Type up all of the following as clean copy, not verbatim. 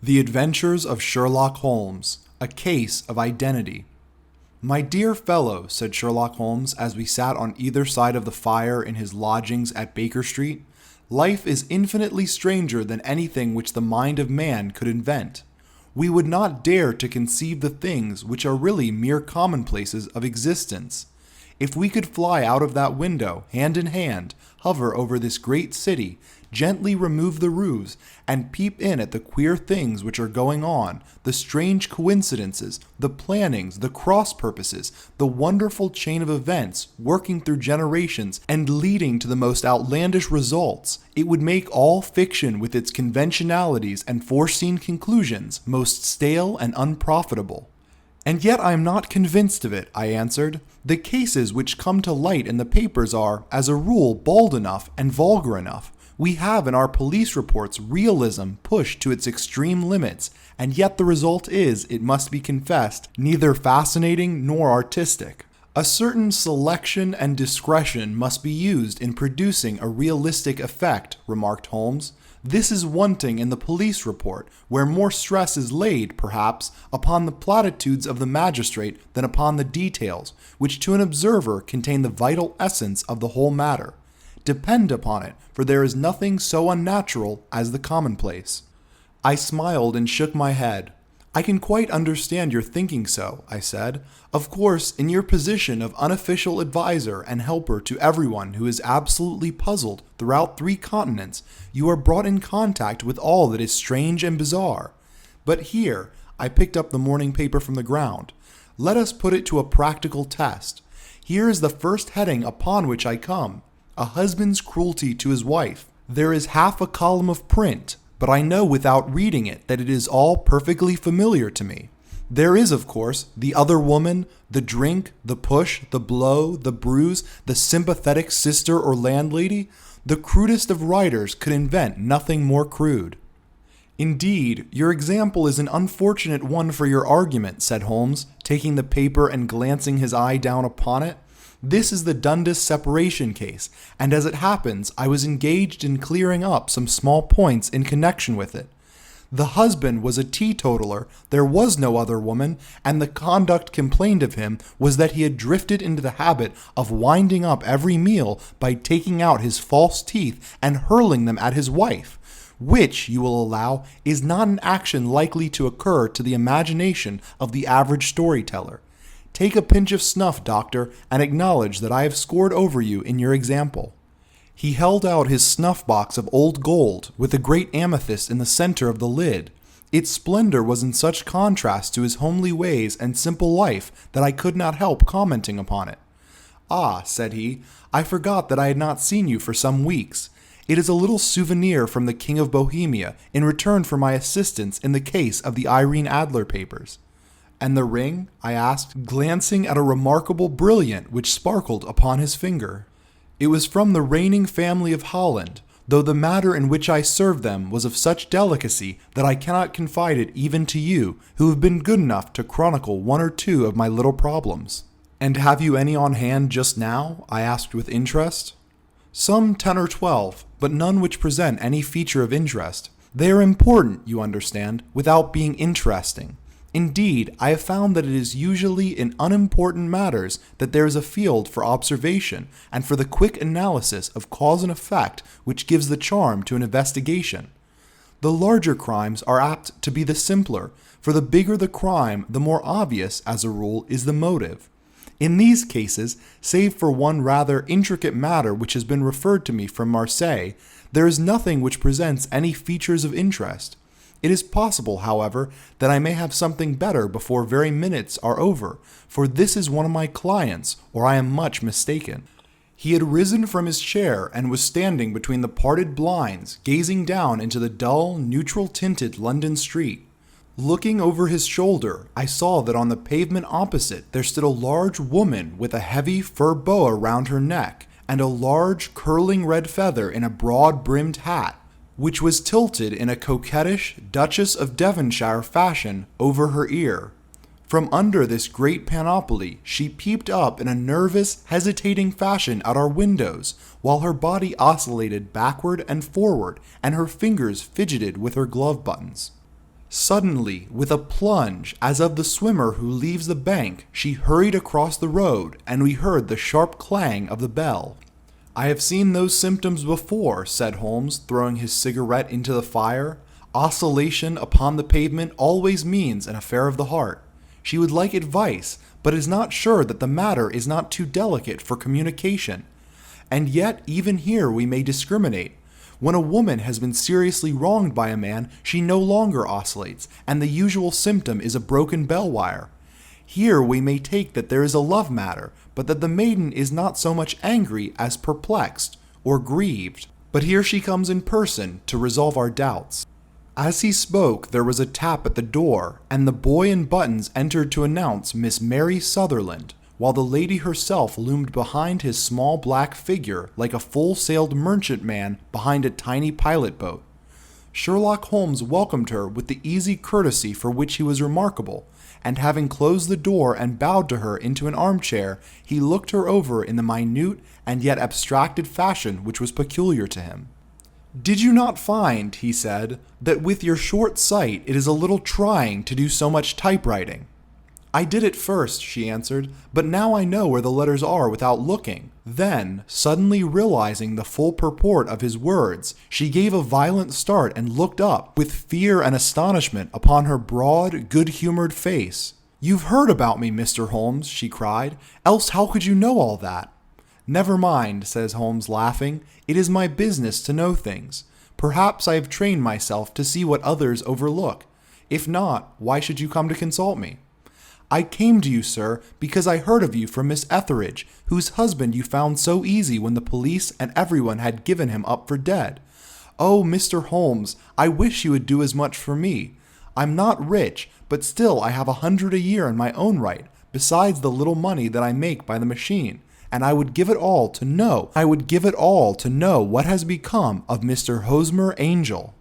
The Adventures of Sherlock Holmes, A Case of Identity. "My dear fellow," said Sherlock Holmes as we sat on either side of the fire in his lodgings at Baker Street, "life is infinitely stranger than anything which the mind of man could invent. We would not dare to conceive the things which are really mere commonplaces of existence. If we could fly out of that window, hand in hand, hover over this great city, gently remove the roofs, and peep in at the queer things which are going on, the strange coincidences, the plannings, the cross-purposes, the wonderful chain of events working through generations and leading to the most outlandish results, it would make all fiction with its conventionalities and foreseen conclusions most stale and unprofitable." "And yet I am not convinced of it," I answered. "The cases which come to light in the papers are, as a rule, bald enough and vulgar enough. We have in our police reports realism pushed to its extreme limits, and yet the result is, it must be confessed, neither fascinating nor artistic. A certain selection and discretion must be used in producing a realistic effect," remarked Holmes. "This is wanting in the police report, where more stress is laid, perhaps, upon the platitudes of the magistrate than upon the details, which to an observer contain the vital essence of the whole matter. Depend upon it, for there is nothing so unnatural as the commonplace." I smiled and shook my head. "I can quite understand your thinking so," I said. "Of course, in your position of unofficial advisor and helper to everyone who is absolutely puzzled throughout 3 continents, you are brought in contact with all that is strange and bizarre. But here," I picked up the morning paper from the ground, "let us put it to a practical test. Here is the first heading upon which I come. A husband's cruelty to his wife. There is half a column of print, but I know without reading it that it is all perfectly familiar to me. There is, of course, the other woman, the drink, the push, the blow, the bruise, the sympathetic sister or landlady. The crudest of writers could invent nothing more crude." "Indeed, your example is an unfortunate one for your argument," said Holmes, taking the paper and glancing his eye down upon it. "This is the Dundas separation case, and as it happens, I was engaged in clearing up some small points in connection with it. The husband was a teetotaler, there was no other woman, and the conduct complained of him was that he had drifted into the habit of winding up every meal by taking out his false teeth and hurling them at his wife, which, you will allow, is not an action likely to occur to the imagination of the average storyteller. Take a pinch of snuff, doctor, and acknowledge that I have scored over you in your example." He held out his snuff-box of old gold, with a great amethyst in the center of the lid. Its splendor was in such contrast to his homely ways and simple life that I could not help commenting upon it. "Ah," said he, "I forgot that I had not seen you for some weeks. It is a little souvenir from the King of Bohemia in return for my assistance in the case of the Irene Adler papers." "And the ring?" I asked, glancing at a remarkable brilliant which sparkled upon his finger. "It was from the reigning family of Holland, though the matter in which I served them was of such delicacy that I cannot confide it even to you, who have been good enough to chronicle 1 or 2 of my little problems." "And have you any on hand just now?" I asked with interest. "Some 10 or 12, but none which present any feature of interest. They are important, you understand, without being interesting. Indeed, I have found that it is usually in unimportant matters that there is a field for observation and for the quick analysis of cause and effect which gives the charm to an investigation. The larger crimes are apt to be the simpler, for the bigger the crime, the more obvious, as a rule, is the motive. In these cases, save for one rather intricate matter which has been referred to me from Marseille, there is nothing which presents any features of interest. It is possible, however, that I may have something better before very minutes are over, for this is one of my clients, or I am much mistaken." He had risen from his chair and was standing between the parted blinds, gazing down into the dull, neutral-tinted London street. Looking over his shoulder, I saw that on the pavement opposite there stood a large woman with a heavy fur boa round her neck, and a large, curling red feather in a broad-brimmed hat, which was tilted in a coquettish Duchess of Devonshire fashion over her ear. From under this great panoply she peeped up in a nervous, hesitating fashion at our windows, while her body oscillated backward and forward, and her fingers fidgeted with her glove buttons. Suddenly, with a plunge, as of the swimmer who leaves the bank, she hurried across the road, and we heard the sharp clang of the bell. "I have seen those symptoms before," said Holmes, throwing his cigarette into the fire. "Oscillation upon the pavement always means an affair of the heart. She would like advice, but is not sure that the matter is not too delicate for communication. And yet, even here we may discriminate. When a woman has been seriously wronged by a man, she no longer oscillates, and the usual symptom is a broken bell wire. Here we may take that there is a love matter, but that the maiden is not so much angry as perplexed or grieved. But here she comes in person to resolve our doubts." As he spoke, there was a tap at the door, and the boy in buttons entered to announce Miss Mary Sutherland, while the lady herself loomed behind his small black figure like a full-sailed merchantman behind a tiny pilot boat. Sherlock Holmes welcomed her with the easy courtesy for which he was remarkable, and having closed the door and bowed to her into an armchair, he looked her over in the minute and yet abstracted fashion which was peculiar to him. "Did you not find," he said, "that with your short sight it is a little trying to do so much typewriting?" "I did at first," she answered, "but now I know where the letters are without looking." Then, suddenly realizing the full purport of his words, she gave a violent start and looked up, with fear and astonishment upon her broad, good-humored face. "You've heard about me, Mr. Holmes," she cried, "else how could you know all that?" "Never mind," says Holmes, laughing. "It is my business to know things. Perhaps I have trained myself to see what others overlook. If not, why should you come to consult me?" "I came to you, sir, because I heard of you from Miss Etheridge, whose husband you found so easy when the police and everyone had given him up for dead. Oh, Mr. Holmes, I wish you would do as much for me. I'm not rich, but still I have 100 a year in my own right, besides the little money that I make by the machine, and I would give it all to know what has become of Mr. Hosmer Angel."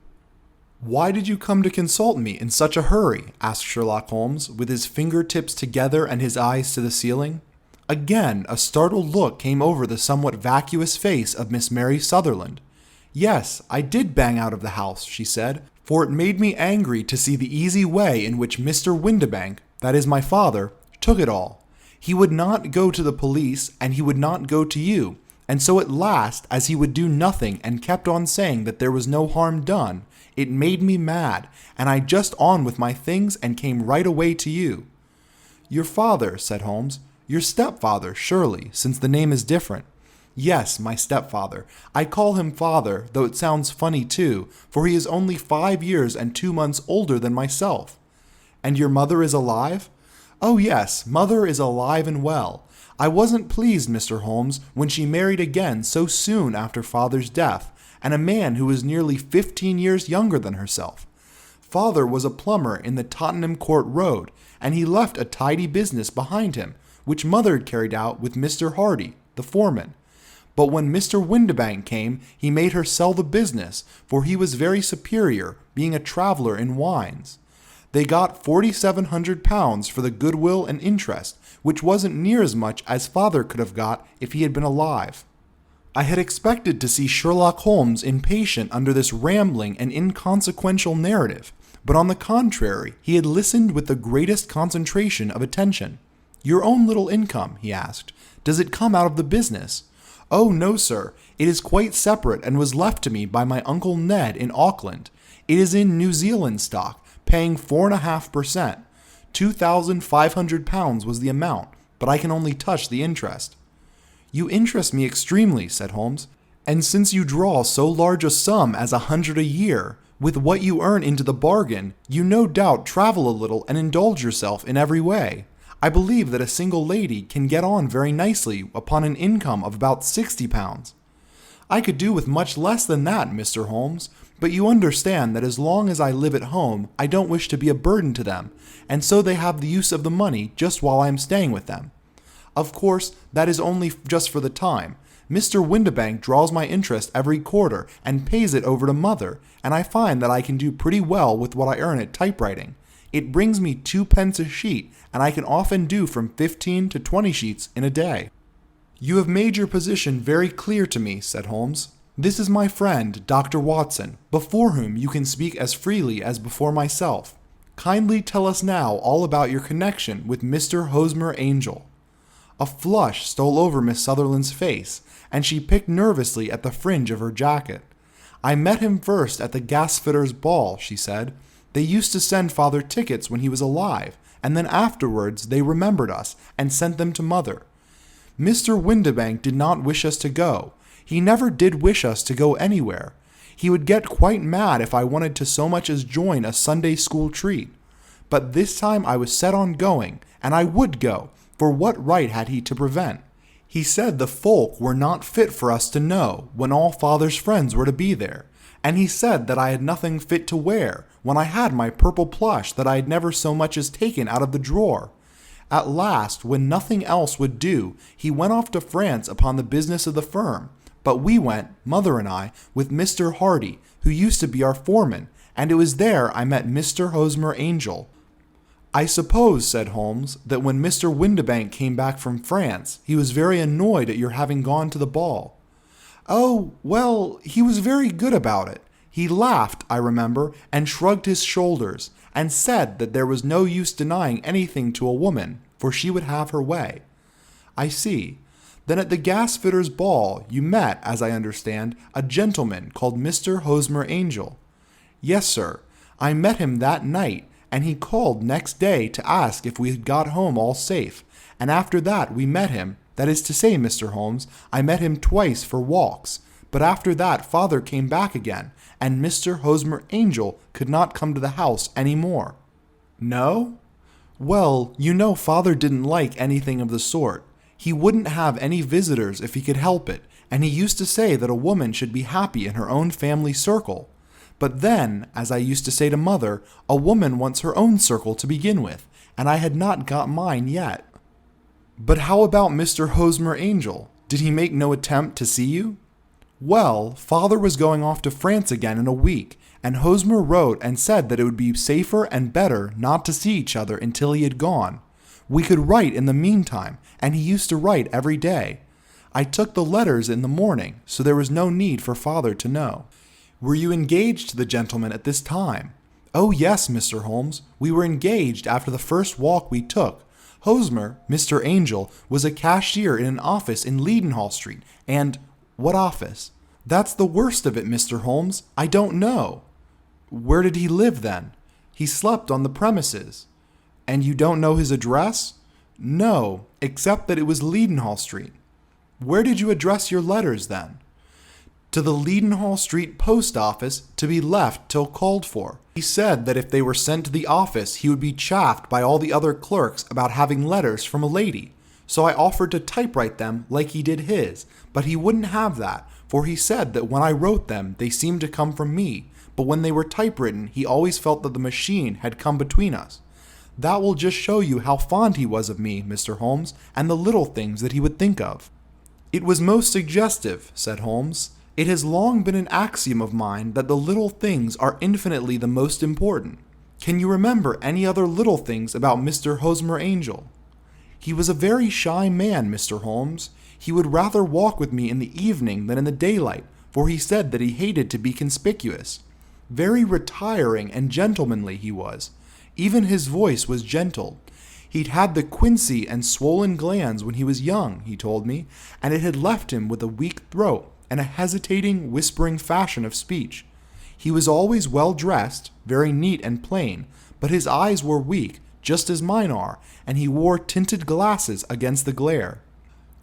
"Why did you come to consult me in such a hurry?" asked Sherlock Holmes, with his fingertips together and his eyes to the ceiling. Again, a startled look came over the somewhat vacuous face of Miss Mary Sutherland. "Yes, I did bang out of the house," she said, "for it made me angry to see the easy way in which Mr. Windibank, that is my father, took it all. He would not go to the police, and he would not go to you, and so at last, as he would do nothing and kept on saying that there was no harm done, it made me mad, and I just on with my things and came right away to you." "Your father," said Holmes. "Your stepfather, surely, since the name is different." "Yes, my stepfather. I call him father, though it sounds funny too, for he is only 5 years and 2 months older than myself." "And your mother is alive?" "Oh yes, mother is alive and well. I wasn't pleased, Mr. Holmes, when she married again so soon after father's death, and a man who was nearly 15 years younger than herself. Father was a plumber in the Tottenham Court Road, and he left a tidy business behind him, which mother carried out with Mr. Hardy, the foreman. But when Mr. Windibank came, he made her sell the business, for he was very superior, being a traveler in wines. They got £4,700 for the goodwill and interest, which wasn't near as much as father could have got if he had been alive." I had expected to see Sherlock Holmes impatient under this rambling and inconsequential narrative, but on the contrary, he had listened with the greatest concentration of attention. "Your own little income," he asked, "does it come out of the business?" "Oh, no, sir. It is quite separate and was left to me by my Uncle Ned in Auckland. It is in New Zealand stock, paying 4.5%. £2,500 was the amount, but I can only touch the interest." "You interest me extremely," said Holmes, "and since you draw so large a sum as 100 a year, with what you earn into the bargain, you no doubt travel a little and indulge yourself in every way. I believe that a single lady can get on very nicely upon an income of about £60. "I could do with much less than that, Mr. Holmes, but you understand that as long as I live at home, I don't wish to be a burden to them, and so they have the use of the money just while I am staying with them. Of course, that is only just for the time. Mr. Windibank draws my interest every quarter and pays it over to mother, and I find that I can do pretty well with what I earn at typewriting. It brings me 2 pence a sheet, and I can often do from 15 to 20 sheets in a day." "You have made your position very clear to me," said Holmes. This is my friend, Dr. Watson, before whom you can speak as freely as before myself. Kindly tell us now all about your connection with Mr. Hosmer Angel." A flush stole over Miss Sutherland's face, and she picked nervously at the fringe of her jacket. "I met him first at the gasfitter's ball," she said. "They used to send Father tickets when he was alive, and then afterwards they remembered us and sent them to Mother. Mr. Windibank did not wish us to go. He never did wish us to go anywhere. He would get quite mad if I wanted to so much as join a Sunday school treat. But this time I was set on going, and I would go, for what right had he to prevent? He said the folk were not fit for us to know when all Father's friends were to be there, and he said that I had nothing fit to wear when I had my purple plush that I had never so much as taken out of the drawer. At last, when nothing else would do, he went off to France upon the business of the firm, but we went, Mother and I, with Mr. Hardy, who used to be our foreman, and it was there I met Mr. Hosmer Angel." "I suppose," said Holmes, "that when Mr. Windibank came back from France, he was very annoyed at your having gone to the ball." "Oh, well, he was very good about it. He laughed, I remember, and shrugged his shoulders, and said that there was no use denying anything to a woman, for she would have her way." "I see. Then at the gasfitter's ball you met, as I understand, a gentleman called Mr. Hosmer Angel." "Yes, sir. I met him that night, and he called next day to ask if we had got home all safe, and after that we met him. That is to say, Mr. Holmes, I met him twice for walks, but after that Father came back again, and Mr. Hosmer Angel could not come to the house any more." "No? Well, you know Father didn't like anything of the sort. He wouldn't have any visitors if he could help it, and he used to say that a woman should be happy in her own family circle. But then, as I used to say to Mother, a woman wants her own circle to begin with, and I had not got mine yet." "But how about Mr. Hosmer Angel? Did he make no attempt to see you?" "Well, Father was going off to France again in a week, and Hosmer wrote and said that it would be safer and better not to see each other until he had gone. We could write in the meantime, and he used to write every day. I took the letters in the morning, so there was no need for Father to know." "Were you engaged to the gentleman at this time?" "Oh, yes, Mr. Holmes. We were engaged after the first walk we took. Hosmer, Mr. Angel, was a cashier in an office in Leadenhall Street, and—" "What office?" "That's the worst of it, Mr. Holmes. I don't know." "Where did he live, then?" "He slept on the premises." "And you don't know his address?" "No, except that it was Leadenhall Street." "Where did you address your letters, then?" "To the Leadenhall Street post office, to be left till called for. He said that if they were sent to the office he would be chaffed by all the other clerks about having letters from a lady. So I offered to typewrite them like he did his, but he wouldn't have that, for he said that when I wrote them they seemed to come from me, but when they were typewritten he always felt that the machine had come between us. That will just show you how fond he was of me, Mr. Holmes, and the little things that he would think of." "It was most suggestive," said Holmes. "It has long been an axiom of mine that the little things are infinitely the most important. Can you remember any other little things about Mr. Hosmer Angel?" "He was a very shy man, Mr. Holmes. He would rather walk with me in the evening than in the daylight, for he said that he hated to be conspicuous. Very retiring and gentlemanly he was. Even his voice was gentle. He'd had the quinsy and swollen glands when he was young, he told me, and it had left him with a weak throat and a hesitating, whispering fashion of speech. He was always well dressed, very neat and plain, but his eyes were weak, just as mine are, and he wore tinted glasses against the glare."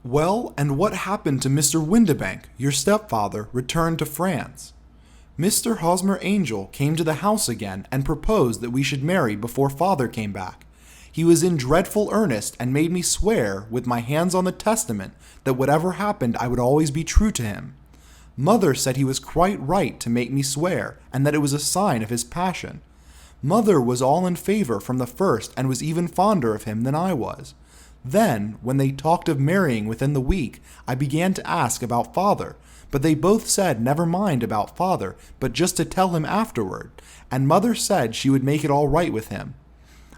"Well, and what happened to Mr. Windibank, your stepfather, returned to France?" "Mr. Hosmer Angel came to the house again and proposed that we should marry before Father came back. He was in dreadful earnest and made me swear, with my hands on the testament, that whatever happened I would always be true to him. Mother said he was quite right to make me swear, and that it was a sign of his passion. Mother was all in favor from the first and was even fonder of him than I was. Then, when they talked of marrying within the week, I began to ask about Father, but they both said never mind about Father, but just to tell him afterward, and Mother said she would make it all right with him.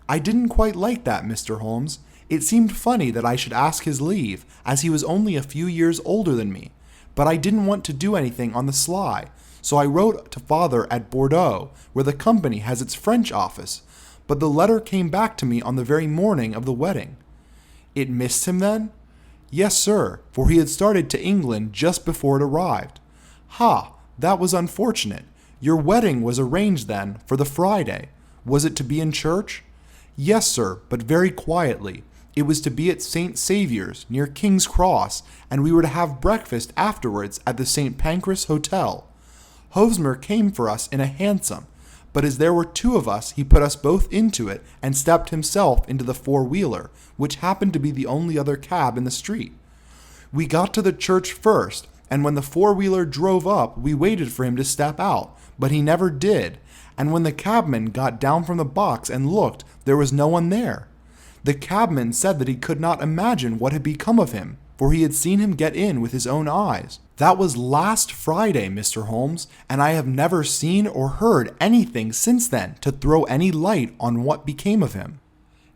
I didn't quite like that, Mr. Holmes. It seemed funny that I should ask his leave, as he was only a few years older than me, but I didn't want to do anything on the sly, so I wrote to Father at Bordeaux, where the company has its French office, but the letter came back to me on the very morning of the wedding." "It missed him then?" "Yes, sir, for he had started to England just before it arrived." "Ha, that was unfortunate. Your wedding was arranged then for the Friday. Was it to be in church?" "Yes, sir, but very quietly. It was to be at St. Saviour's, near King's Cross, and we were to have breakfast afterwards at the St. Pancras Hotel. Hosmer came for us in a hansom, but as there were two of us, he put us both into it and stepped himself into the four-wheeler, which happened to be the only other cab in the street. We got to the church first, and when the four-wheeler drove up, we waited for him to step out, but he never did, and when the cabman got down from the box and looked, there was no one there. The cabman said that he could not imagine what had become of him, for he had seen him get in with his own eyes. That was last Friday, Mr. Holmes, and I have never seen or heard anything since then to throw any light on what became of him."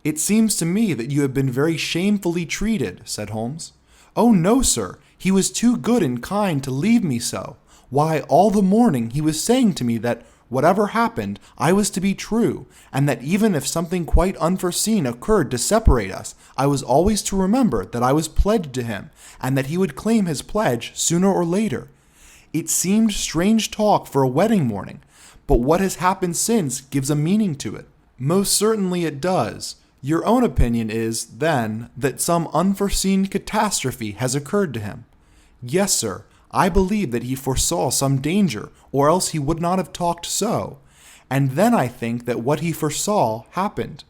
"It seems to me that you have been very shamefully treated," said Holmes. "Oh, no, sir. He was too good and kind to leave me so. Why, all the morning he was saying to me that, whatever happened, I was to be true, and that even if something quite unforeseen occurred to separate us, I was always to remember that I was pledged to him, and that he would claim his pledge sooner or later. It seemed strange talk for a wedding morning, but what has happened since gives a meaning to it." "Most certainly it does. Your own opinion is, then, that some unforeseen catastrophe has occurred to him?" "Yes, sir. I believe that he foresaw some danger, or else he would not have talked so. And then I think that what he foresaw happened."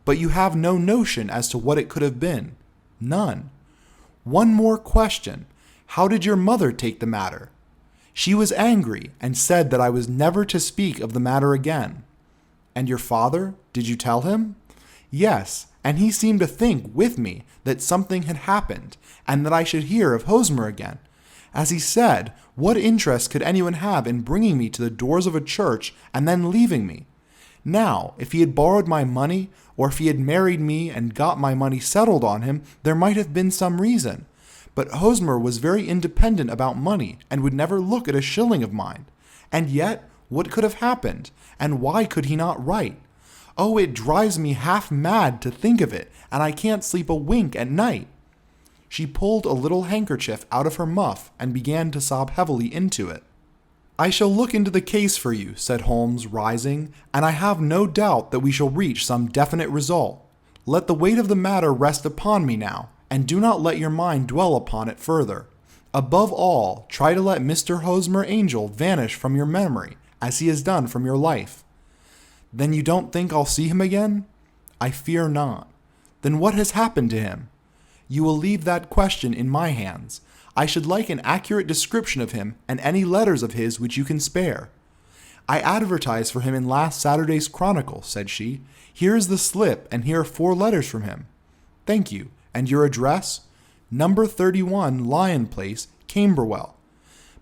"But you have no notion as to what it could have been?" "None." "One more question. How did your mother take the matter?" "She was angry, and said that I was never to speak of the matter again." "And your father? Did you tell him?" "Yes, and he seemed to think with me that something had happened, and that I should hear of Hosmer again. As he said, what interest could anyone have in bringing me to the doors of a church and then leaving me? Now, if he had borrowed my money, or if he had married me and got my money settled on him, there might have been some reason. But Hosmer was very independent about money and would never look at a shilling of mine. And yet, what could have happened? And why could he not write? Oh, it drives me half mad to think of it, and I can't sleep a wink at night." She pulled a little handkerchief out of her muff and began to sob heavily into it. "I shall look into the case for you," said Holmes, rising, "and I have no doubt that we shall reach some definite result. Let the weight of the matter rest upon me now, and do not let your mind dwell upon it further. Above all, try to let Mr. Hosmer Angel vanish from your memory, as he has done from your life." "Then you don't think I'll see him again?" "I fear not." "Then what has happened to him?" "You will leave that question in my hands. I should like an accurate description of him and any letters of his which you can spare." "I advertised for him in last Saturday's Chronicle," said she. "Here is the slip, and here are 4 letters from him." "Thank you. And your address?" "Number 31, Lion Place, Camberwell."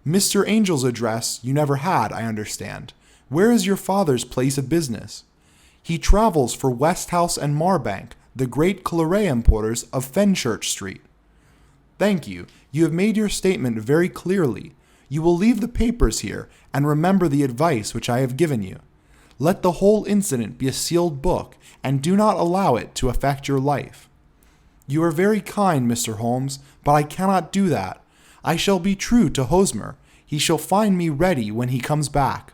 "Mr. Angel's address you never had, I understand. Where is your father's place of business?" "He travels for Westhouse and Marbank, the great Claret importers of Fenchurch Street." "Thank you. You have made your statement very clearly. You will leave the papers here, and remember the advice which I have given you. Let the whole incident be a sealed book, and do not allow it to affect your life." "You are very kind, Mr. Holmes, but I cannot do that. I shall be true to Hosmer. He shall find me ready when he comes back."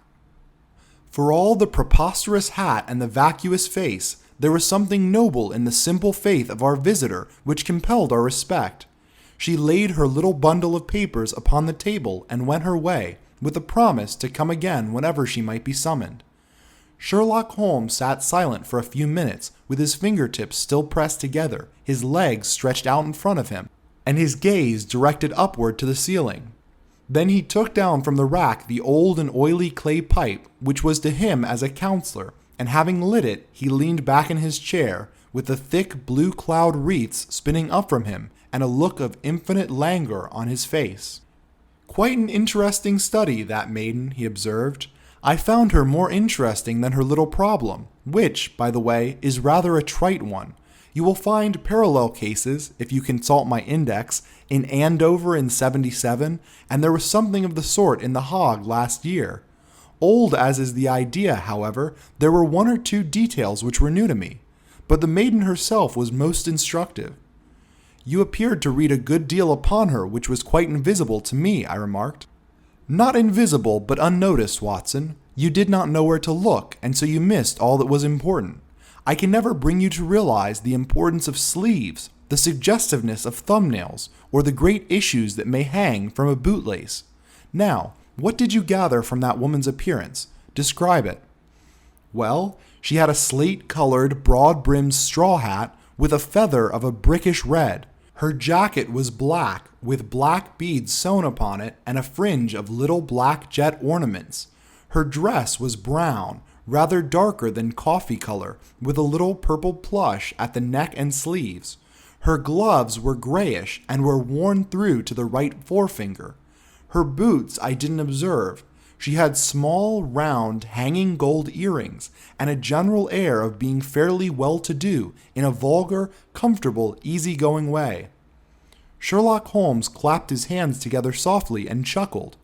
For all the preposterous hat and the vacuous face, there was something noble in the simple faith of our visitor which compelled our respect. She laid her little bundle of papers upon the table and went her way, with a promise to come again whenever she might be summoned. Sherlock Holmes sat silent for a few minutes, with his fingertips still pressed together, his legs stretched out in front of him, and his gaze directed upward to the ceiling. Then he took down from the rack the old and oily clay pipe, which was to him as a counselor, and having lit it, he leaned back in his chair, with the thick blue cloud wreaths spinning up from him, and a look of infinite languor on his face. "Quite an interesting study, that maiden," he observed. "I found her more interesting than her little problem, which, by the way, is rather a trite one. You will find parallel cases, if you consult my index, in Andover in 77, and there was something of the sort in The Hague last year. Old as is the idea, however, there were one or two details which were new to me, but the maiden herself was most instructive. You appeared to read a good deal upon her which was quite invisible to me, I remarked. Not invisible, but unnoticed, Watson. You did not know where to look, and so you missed all that was important. I can never bring you to realize the importance of sleeves, the suggestiveness of thumbnails, or the great issues that may hang from a bootlace. Now, what did you gather from that woman's appearance? Describe it. Well, she had a slate-colored, broad-brimmed straw hat with a feather of a brickish red. Her jacket was black, with black beads sewn upon it and a fringe of little black jet ornaments. Her dress was brown, rather darker than coffee color, with a little purple plush at the neck and sleeves. Her gloves were grayish and were worn through to the right forefinger. Her boots I didn't observe. She had small, round, hanging gold earrings, and a general air of being fairly well-to-do in a vulgar, comfortable, easy-going way. Sherlock Holmes clapped his hands together softly and chuckled.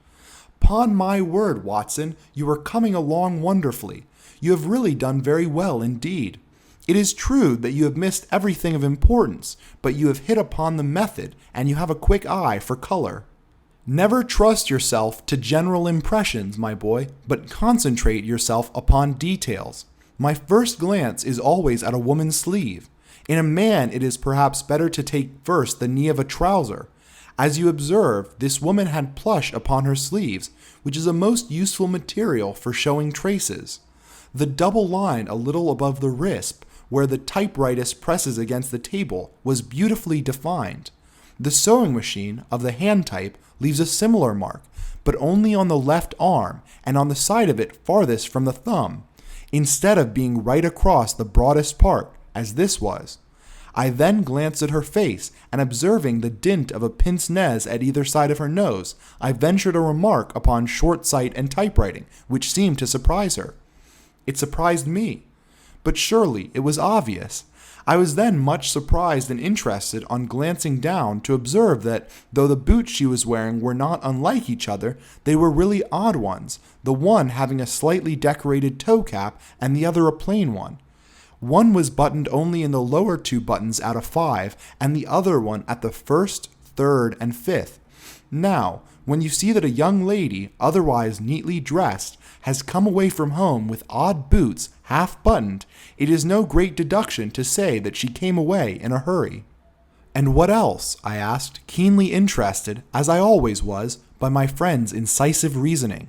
"'Pon my word, Watson, you are coming along wonderfully. You have really done very well indeed. It is true that you have missed everything of importance, but you have hit upon the method, and you have a quick eye for color. Never trust yourself to general impressions, my boy, but concentrate yourself upon details. My first glance is always at a woman's sleeve. In a man it is perhaps better to take first the knee of a trouser. As you observe, this woman had plush upon her sleeves, which is a most useful material for showing traces. The double line a little above the wrist, where the typewritist presses against the table, was beautifully defined. The sewing machine of the hand type leaves a similar mark, but only on the left arm and on the side of it farthest from the thumb, instead of being right across the broadest part, as this was. I then glanced at her face, and observing the dint of a pince-nez at either side of her nose, I ventured a remark upon short sight and typewriting, which seemed to surprise her. It surprised me. But surely it was obvious. I was then much surprised and interested on glancing down to observe that, though the boots she was wearing were not unlike each other, they were really odd ones, the one having a slightly decorated toe cap and the other a plain one. One was buttoned only in the lower two buttons out of 5, and the other one at the first, third, and fifth. Now, when you see that a young lady, otherwise neatly dressed, has come away from home with odd boots, half-buttoned, it is no great deduction to say that she came away in a hurry. "And what else?" I asked, keenly interested, as I always was, by my friend's incisive reasoning.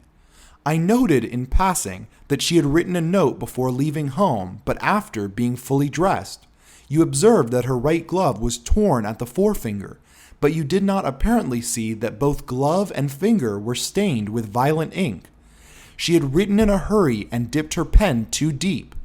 I noted in passing that she had written a note before leaving home, but after being fully dressed. You observed that her right glove was torn at the forefinger, but you did not apparently see that both glove and finger were stained with violent ink. She had written in a hurry and dipped her pen too deep.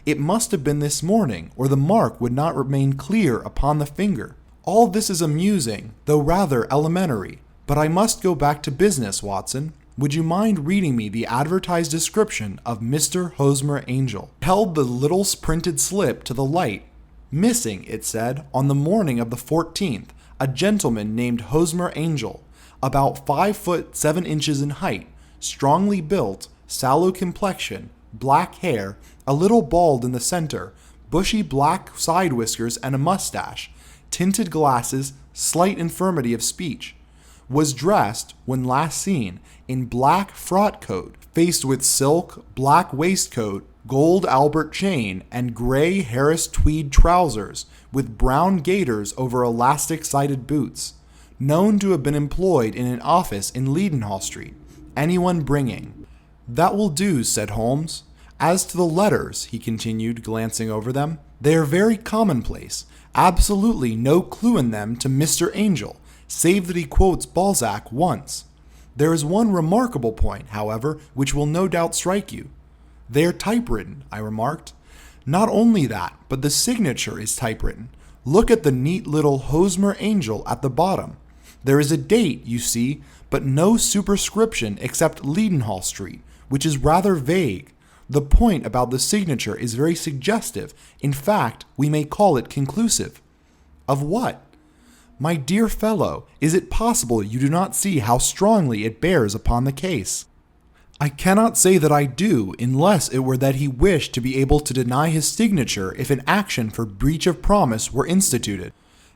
It must have been this morning, or the mark would not remain clear upon the finger. All this is amusing, though rather elementary, but I must go back to business, Watson. Would you mind reading me the advertised description of Mr. Hosmer Angel? Held the little printed slip to the light. Missing, it said, on the morning of the 14th, a gentleman named Hosmer Angel, about 5 foot 7 inches in height, strongly built, sallow complexion, black hair, a little bald in the center, bushy black side whiskers and a mustache, tinted glasses, slight infirmity of speech. Was dressed, when last seen, in black frock coat, faced with silk, black waistcoat, gold Albert chain, and gray Harris tweed trousers, with brown gaiters over elastic-sided boots. Known to have been employed in an office in Leadenhall Street. Anyone bringing. "That will do," said Holmes. "As to the letters," he continued, glancing over them, "they are very commonplace. Absolutely no clue in them to Mr. Angel, save that he quotes Balzac once. There is one remarkable point, however, which will no doubt strike you. They are typewritten," I remarked. "Not only that, but the signature is typewritten. Look at the neat little Hosmer Angel at the bottom. There is a date, you see, but no superscription except Leadenhall Street, which is rather vague. The point about the signature is very suggestive. In fact, we may call it conclusive. Of what? My dear fellow, is it possible you do not see how strongly it bears upon the case? I cannot say that I do, unless it were that he wished to be able to deny his signature if an action for breach of promise were instituted.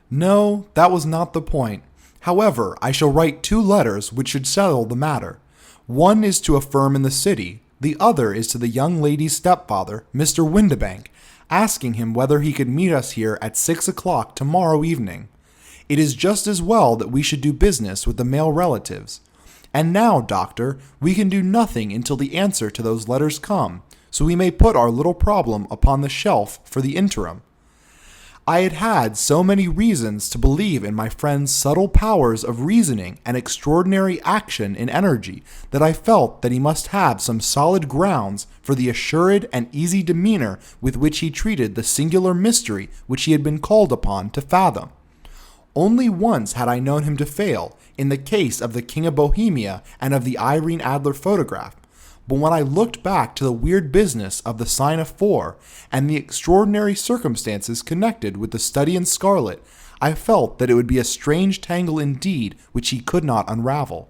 No, that was not the point. However, I shall write 2 letters which should settle the matter. One is to a firm in the city, the other is to the young lady's stepfather, Mr. Windibank, asking him whether he could meet us here at 6 o'clock tomorrow evening. It is just as well that we should do business with the male relatives. And now, Doctor, we can do nothing until the answer to those letters come, so we may put our little problem upon the shelf for the interim. I had had so many reasons to believe in my friend's subtle powers of reasoning and extraordinary action and energy that I felt that he must have some solid grounds for the assured and easy demeanor with which he treated the singular mystery which he had been called upon to fathom. Only once had I known him to fail, in the case of the King of Bohemia and of the Irene Adler photograph, but when I looked back to the weird business of the sign of 4 and the extraordinary circumstances connected with the study in scarlet, I felt that it would be a strange tangle indeed which he could not unravel.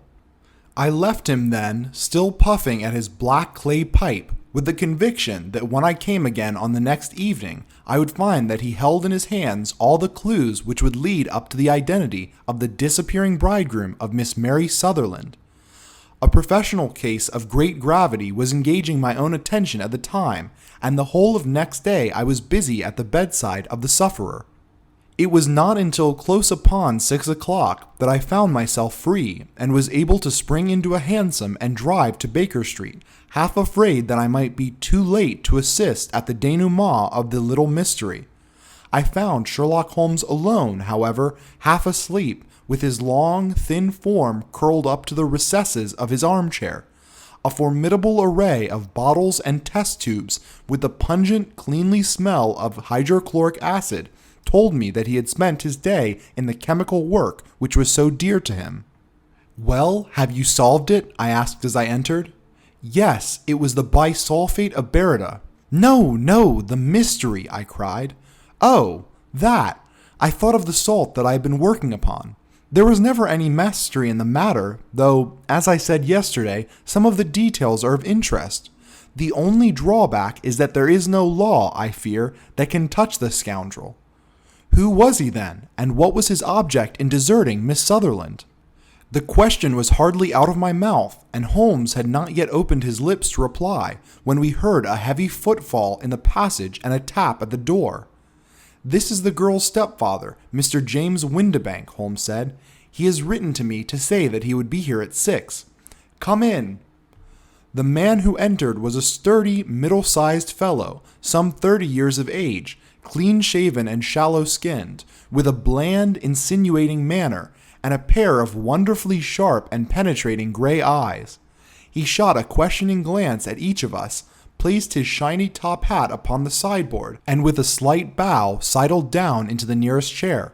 I left him then, still puffing at his black clay pipe, with the conviction that when I came again on the next evening, I would find that he held in his hands all the clues which would lead up to the identity of the disappearing bridegroom of Miss Mary Sutherland. A professional case of great gravity was engaging my own attention at the time, and the whole of next day I was busy at the bedside of the sufferer. It was not until close upon 6 o'clock that I found myself free, and was able to spring into a hansom and drive to Baker Street, half afraid that I might be too late to assist at the denouement of the little mystery. I found Sherlock Holmes alone, however, half asleep, with his long, thin form curled up to the recesses of his armchair. A formidable array of bottles and test tubes, with the pungent, cleanly smell of hydrochloric acid, told me that he had spent his day in the chemical work which was so dear to him. "Well, have you solved it?" I asked as I entered. "Yes, it was the bisulfate of Berida." "No, no, the mystery," I cried. "Oh, that! I thought of the salt that I had been working upon. There was never any mystery in the matter, though, as I said yesterday, some of the details are of interest. The only drawback is that there is no law, I fear, that can touch the scoundrel. Who was he then, and what was his object in deserting Miss Sutherland?" The question was hardly out of my mouth, and Holmes had not yet opened his lips to reply, when we heard a heavy footfall in the passage and a tap at the door. "This is the girl's stepfather, Mr. James Windibank," Holmes said. "He has written to me to say that he would be here at 6. Come in." The man who entered was a sturdy, middle-sized fellow, some 30 years of age, clean-shaven and shallow-skinned, with a bland, insinuating manner, and a pair of wonderfully sharp and penetrating gray eyes. He shot a questioning glance at each of us, placed his shiny top hat upon the sideboard, and with a slight bow sidled down into the nearest chair.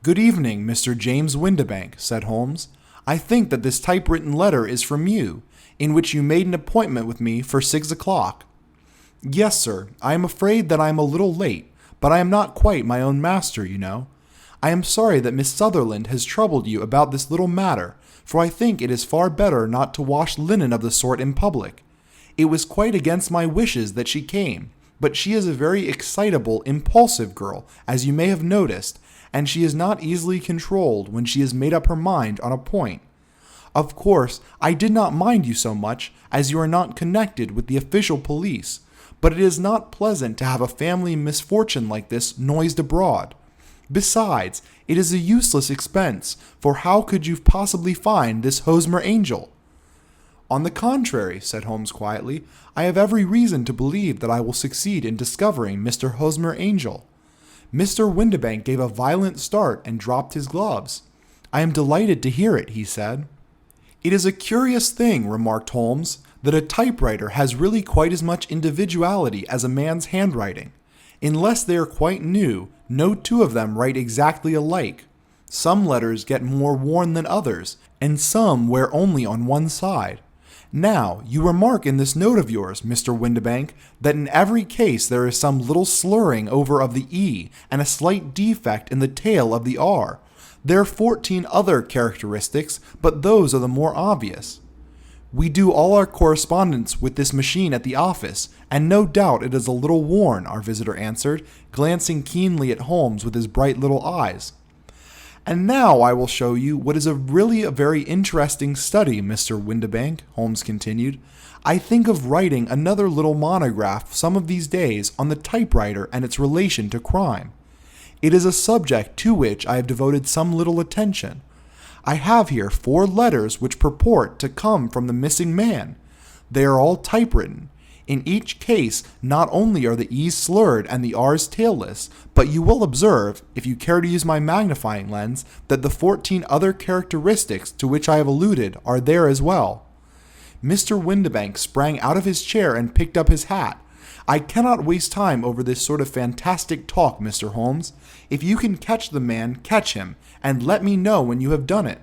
"Good evening, Mr. James Windibank," said Holmes. "I think that this typewritten letter is from you, in which you made an appointment with me for 6 o'clock. "Yes, sir. I am afraid that I am a little late, but I am not quite my own master, you know. I am sorry that Miss Sutherland has troubled you about this little matter, for I think it is far better not to wash linen of the sort in public. It was quite against my wishes that she came, but she is a very excitable, impulsive girl, as you may have noticed, and she is not easily controlled when she has made up her mind on a point. Of course, I did not mind you so much, as you are not connected with the official police, but it is not pleasant to have a family misfortune like this noised abroad. Besides, it is a useless expense, for how could you possibly find this Hosmer Angel?" "On the contrary," said Holmes quietly, "I have every reason to believe that I will succeed in discovering Mr. Hosmer Angel." Mr. Windibank gave a violent start and dropped his gloves. "I am delighted to hear it," he said. "It is a curious thing," remarked Holmes, "that a typewriter has really quite as much individuality as a man's handwriting. Unless they are quite new, no two of them write exactly alike. Some letters get more worn than others, and some wear only on one side. Now, you remark in this note of yours, Mr. Windibank, that in every case there is some little slurring over of the E and a slight defect in the tail of the R. There are 14 other characteristics, but those are the more obvious. We do all our correspondence with this machine at the office, and no doubt it is a little worn, our visitor answered, glancing keenly at Holmes with his bright little eyes. And now I will show you what is really a very interesting study, Mr. Windibank, Holmes continued. I think of writing another little monograph some of these days on the typewriter and its relation to crime. It is a subject to which I have devoted some little attention. I have here 4 letters which purport to come from the missing man. They are all typewritten. In each case, not only are the E's slurred and the R's tailless, but you will observe, if you care to use my magnifying lens, that the 14 other characteristics to which I have alluded are there as well. Mr. Windibank sprang out of his chair and picked up his hat. I cannot waste time over this sort of fantastic talk, Mr. Holmes. If you can catch the man, catch him, and let me know when you have done it.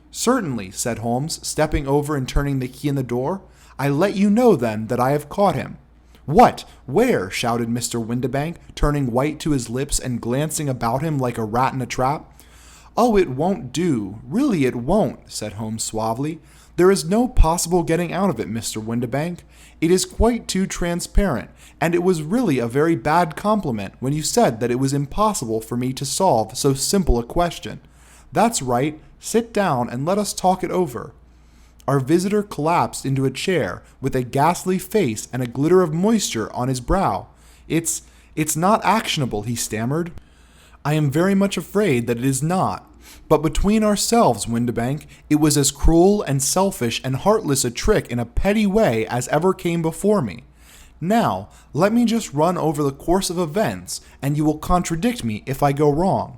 Certainly, said Holmes, stepping over and turning the key in the door. I let you know, then, that I have caught him. What? Where? Shouted Mr. Windibank, turning white to his lips and glancing about him like a rat in a trap. Oh, it won't do. Really, it won't, said Holmes suavely. There is no possible getting out of it, Mr. Windibank. It is quite too transparent, and it was really a very bad compliment when you said that it was impossible for me to solve so simple a question. That's right. Sit down and let us talk it over. Our visitor collapsed into a chair with a ghastly face and a glitter of moisture on his brow. It's not actionable, he stammered. I am very much afraid that it is not. But between ourselves, Windibank, it was as cruel and selfish and heartless a trick in a petty way as ever came before me. Now, let me just run over the course of events, and you will contradict me if I go wrong.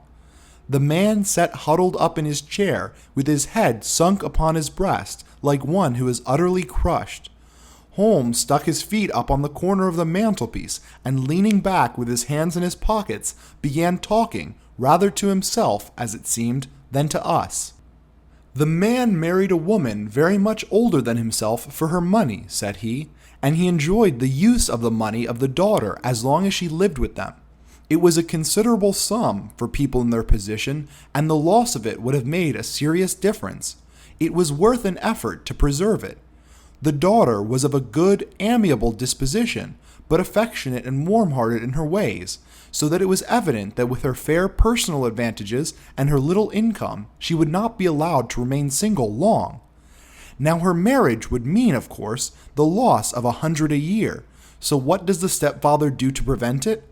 The man sat huddled up in his chair, with his head sunk upon his breast, like one who is utterly crushed. Holmes stuck his feet up on the corner of the mantelpiece, and leaning back with his hands in his pockets, began talking, rather to himself, as it seemed, than to us. The man married a woman very much older than himself for her money, said he, and he enjoyed the use of the money of the daughter as long as she lived with them. It was a considerable sum for people in their position, and the loss of it would have made a serious difference. It was worth an effort to preserve it. The daughter was of a good, amiable disposition, but affectionate and warm-hearted in her ways, so that it was evident that with her fair personal advantages and her little income, she would not be allowed to remain single long. Now her marriage would mean, of course, the loss of 100 a year, so what does the stepfather do to prevent it?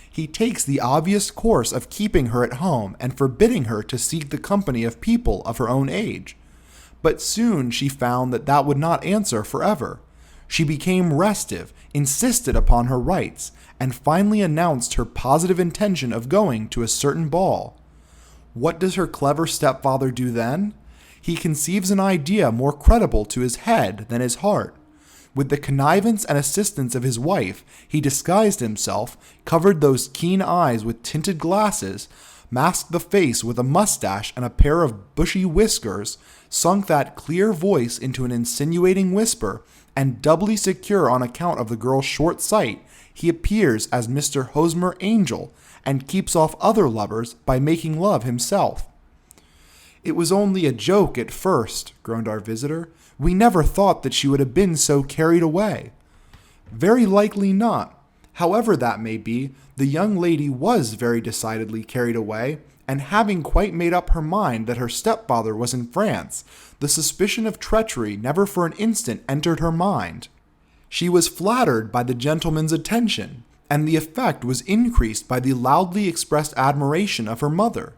He takes the obvious course of keeping her at home and forbidding her to seek the company of people of her own age. But soon she found that that would not answer forever. She became restive, insisted upon her rights, and finally announced her positive intention of going to a certain ball. What does her clever stepfather do then? He conceives an idea more credible to his head than his heart. With the connivance and assistance of his wife, he disguised himself, covered those keen eyes with tinted glasses, masked the face with a mustache and a pair of bushy whiskers, sunk that clear voice into an insinuating whisper, and doubly secure on account of the girl's short sight, he appears as Mr. Hosmer Angel, and keeps off other lovers by making love himself. It was only a joke at first, groaned our visitor. We never thought that she would have been so carried away. Very likely not. However that may be, the young lady was very decidedly carried away, and having quite made up her mind that her stepfather was in France, the suspicion of treachery never for an instant entered her mind. She was flattered by the gentleman's attention, and the effect was increased by the loudly expressed admiration of her mother.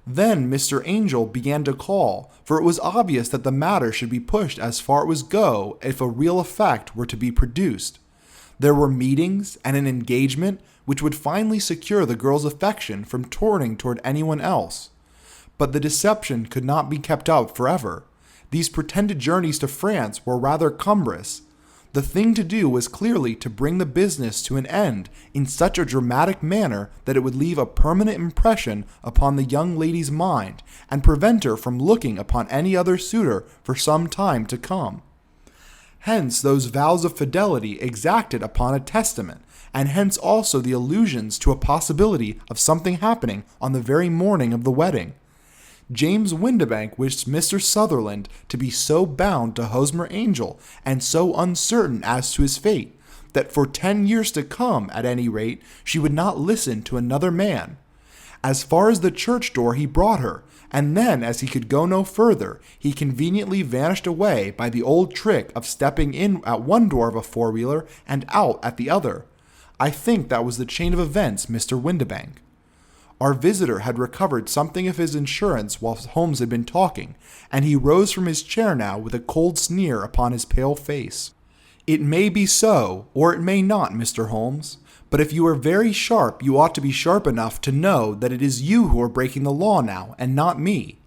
Then Mr. Angel began to call, for it was obvious that the matter should be pushed as far as go if a real effect were to be produced. There were meetings and an engagement which would finally secure the girl's affection from turning toward anyone else. But the deception could not be kept up forever. These pretended journeys to France were rather cumbrous. The thing to do was clearly to bring the business to an end in such a dramatic manner that it would leave a permanent impression upon the young lady's mind and prevent her from looking upon any other suitor for some time to come. Hence those vows of fidelity exacted upon a testament, and hence also the allusions to a possibility of something happening on the very morning of the wedding. James Windibank wished Mr. Sutherland to be so bound to Hosmer Angel and so uncertain as to his fate, that for 10 years to come, at any rate, she would not listen to another man. As far as the church door he brought her, and then, as he could go no further, he conveniently vanished away by the old trick of stepping in at one door of a four-wheeler and out at the other. I think that was the chain of events, Mr. Windibank. Our visitor had recovered something of his insurance whilst Holmes had been talking, and he rose from his chair now with a cold sneer upon his pale face. It may be so, or it may not, Mr. Holmes. But if you are very sharp, you ought to be sharp enough to know that it is you who are breaking the law now, and not me.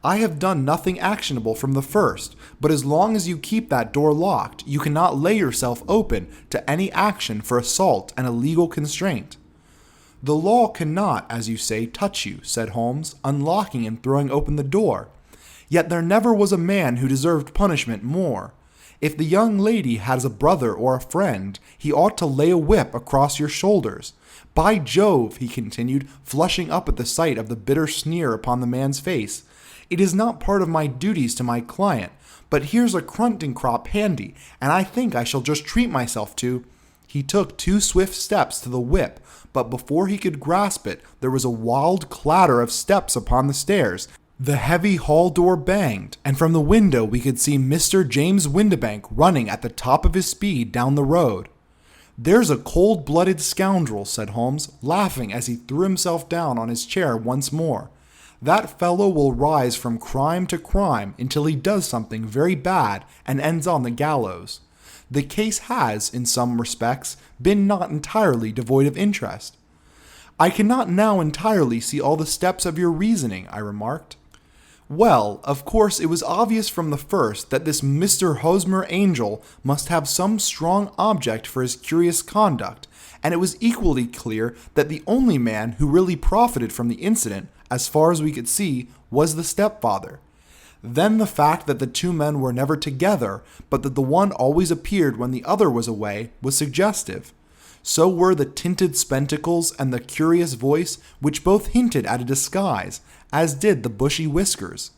I have done nothing actionable from the first, but as long as you keep that door locked, you cannot lay yourself open to any action for assault and illegal constraint. The law cannot, as you say, touch you, said Holmes, unlocking and throwing open the door. Yet there never was a man who deserved punishment more. If the young lady has a brother or a friend, he ought to lay a whip across your shoulders. By Jove, he continued, flushing up at the sight of the bitter sneer upon the man's face, it is not part of my duties to my client, but here's a crunting crop handy, and I think I shall just treat myself to... He took 2 swift steps to the whip, but before he could grasp it, there was a wild clatter of steps upon the stairs. The heavy hall door banged, and from the window we could see Mr. James Windibank running at the top of his speed down the road. There's a cold-blooded scoundrel, said Holmes, laughing as he threw himself down on his chair once more. That fellow will rise from crime to crime until he does something very bad and ends on the gallows. The case has, in some respects, been not entirely devoid of interest. I cannot now entirely see all the steps of your reasoning, I remarked. Well, of course, it was obvious from the first that this Mr. Hosmer Angel must have some strong object for his curious conduct, and it was equally clear that the only man who really profited from the incident, as far as we could see, was the stepfather. Then the fact that the 2 men were never together, but that the one always appeared when the other was away, was suggestive. So were the tinted spectacles and the curious voice, which both hinted at a disguise, as did the bushy whiskers.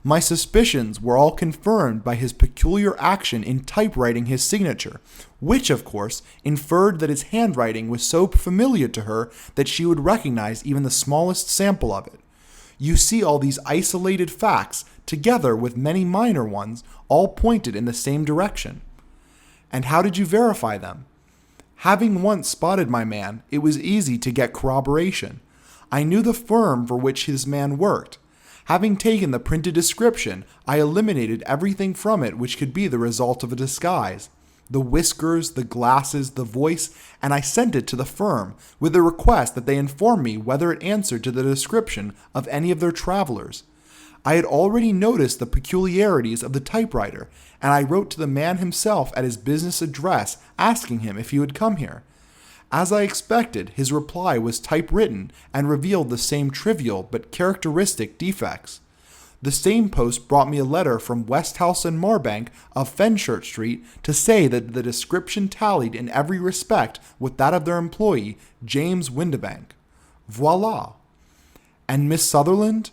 My suspicions were all confirmed by his peculiar action in typewriting his signature, which, of course, inferred that his handwriting was so familiar to her that she would recognize even the smallest sample of it. You see, all these isolated facts, together with many minor ones, all pointed in the same direction. And how did you verify them? Having once spotted my man, it was easy to get corroboration. I knew the firm for which his man worked. Having taken the printed description, I eliminated everything from it which could be the result of a disguise. The whiskers, the glasses, the voice, and I sent it to the firm, with the request that they inform me whether it answered to the description of any of their travelers. I had already noticed the peculiarities of the typewriter, and I wrote to the man himself at his business address asking him if he would come here. As I expected, his reply was typewritten and revealed the same trivial but characteristic defects. The same post brought me a letter from Westhouse and Marbank of Fenchurch Street to say that the description tallied in every respect with that of their employee, James Windibank. Voila! And Miss Sutherland?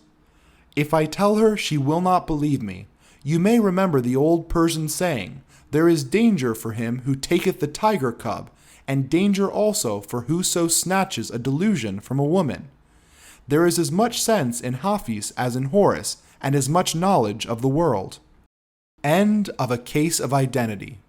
If I tell her, she will not believe me. You may remember the old Persian saying, there is danger for him who taketh the tiger cub, and danger also for whoso snatches a delusion from a woman. There is as much sense in Hafiz as in Horace, and as much knowledge of the world. End of A Case of Identity.